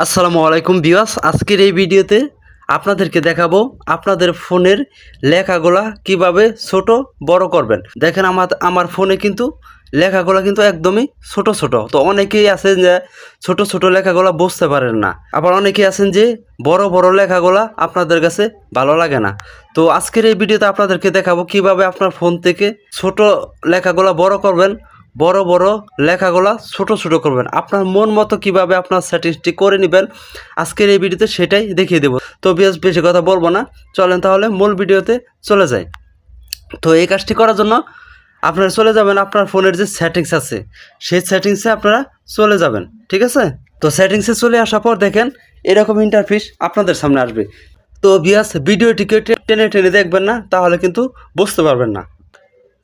আসসালামু আলাইকুম ভিউয়ার্স, আজকের এই ভিডিওতে আপনাদেরকে দেখাবো আপনাদের ফোনের লেখাগুলা কিভাবে ছোট বড় করবেন। দেখেন আমার ফোনে কিন্তু লেখাগুলা কিন্তু একদমই ছোট ছোট। তো অনেকেই আছেন যে ছোট ছোট লেখাগুলা বুঝতে পারেন না, আবার অনেকেই আছেন যে বড় বড় লেখাগুলা আপনাদের কাছে ভালো লাগে না। তো আজকের এই ভিডিওতে আপনাদেরকে দেখাবো কিভাবে আপনার ফোন থেকে ছোট লেখাগুলা বড় করবেন, বড় বড় লেখাগুলা ছোট ছোট করবেন। আপনার মন মতো কিভাবে আপনার সেটিংসটি করে নেবেন আজকের এই ভিডিওতে সেটাই দেখিয়ে দেব। তো বেশি কথা বলবো না, চলেন তাহলে মূল ভিডিওতে চলে যাই। তো এই কাজটি করার জন্য আপনারা চলে যাবেন আপনার ফোনের যে সেটিংস আছে সেই সেটিংসে আপনারা চলে যাবেন, ঠিক আছে। তো সেটিংসে চলে আসার পর দেখেন এরকম ইন্টারফেস আপনাদের সামনে আসবে। তো ভিউয়ার্স, ভিডিওটিকে টেনে টেনে দেখবেন না, তাহলে কিন্তু বুঝতে পারবেন না।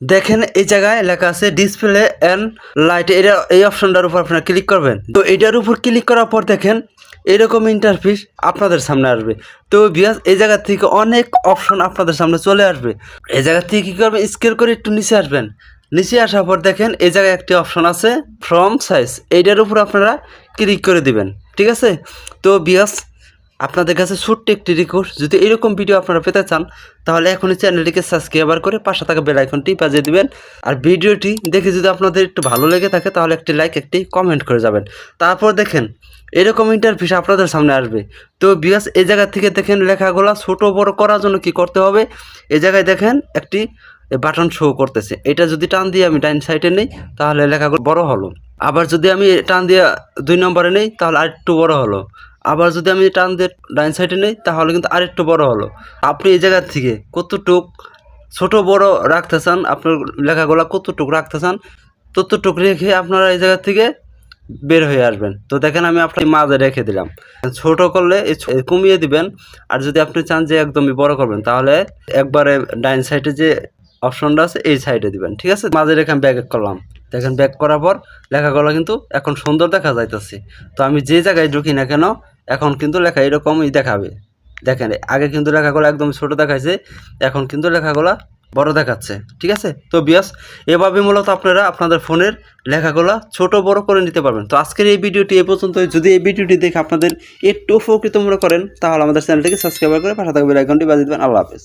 দেখেন এই জায়গায় লেখা আছে ডিসপ্লে অ্যান্ড লাইট, এটা এই অপশনটার উপর আপনারা ক্লিক করবেন। তো এটার উপর ক্লিক করার পর দেখেন এরকম ইন্টারফেস আপনাদের সামনে আসবে। তো ভিউয়ার্স, এই জায়গা থেকে অনেক অপশন আপনাদের সামনে চলে আসবে। এই জায়গা থেকে কী করবেন, স্ক্রল করে একটু নিচে আসবেন। নিচে আসার পর দেখেন এই জায়গায় একটি অপশন আছে ফ্রম সাইজ, এইটার উপর আপনারা ক্লিক করে দিবেন, ঠিক আছে। তো ভিউয়ার্স, আপনাদের কাছে ছোট্ট একটি রিকোয়েস্ট, যদি এরকম ভিডিও আপনারা পেতে চান তাহলে এখনই চ্যানেলটিকে সাবস্ক্রাইব করে পাশে থাকা বেল আইকনটি বাজিয়ে দিবেন। আর ভিডিওটি দেখে যদি আপনাদের একটু ভালো লেগে থাকে তাহলে একটি লাইক, একটি কমেন্ট করে যাবেন। তারপর দেখেন এরকম ইন্টারফেস আপনাদের সামনে আসবে। তো ভিউয়ার্স, এই জায়গা থেকে দেখেন লেখাগুলো ছোট বড় করার জন্য কি করতে হবে, এই জায়গায় দেখেন একটি বাটন শো করতেছে। এটা যদি টান দিয়ে আমি ডাইন সাইডে নেই তাহলে লেখাগুলো বড় হলো। আবার যদি আমি টান দিয়ে 2 নম্বরে নেই তাহলে আরেকটু বড় হলো। আবার যদি আমি টান দিয়ে ডাইন সাইডে নেই তাহলে কিন্তু আরেকটু বড় হলো। আপনি এই জায়গা থেকে কতটুক ছোট বড় রাখতে চান, আপনার লেখাগুলো কতটুক রাখতে চান ততটুক রেখে আপনারা এই জায়গা থেকে বের হয়ে আসবেন। তো দেখেন আমি আপনার মাঝে রেখে দিলাম। ছোট করলে কমিয়ে দিবেন, আর যদি আপনি চান যে একদমই বড় করবেন তাহলে একবারে ডাইন সাইডে যে অপশনটা আছে এই সাইডে দিবেন, ঠিক আছে। মাঝে রেখে আমি ব্যাক করলাম। দেখেন ব্যাক করার পর লেখাগুলো কিন্তু এখন সুন্দর দেখা যাইতেছে। তো আমি যে জায়গায় ঢুকি না কেন এখন কিন্তু লেখা এরকমই দেখাবে। দেখেন আগে কিন্তু লেখাগুলো একদম ছোট দেখাইছে, এখন কিন্তু লেখাগুলো বড় দেখাচ্ছে, ঠিক আছে। তো ভিউয়ার্স, এভাবে মূলত আপনারা আপনাদের ফোনের লেখাগুলো ছোট বড় করে নিতে পারবেন। তো আজকের এই ভিডিওটি এই পর্যন্ত। যদি এই ভিডিওটি দেখে আপনাদের একটু উপকৃত মনে করেন তাহলে আমাদের চ্যানেলটিকে সাবস্ক্রাইব করে পাশে থাকা বেল আইকনটি বাজিয়ে দেবেন। আল্লাহ হাফেজ।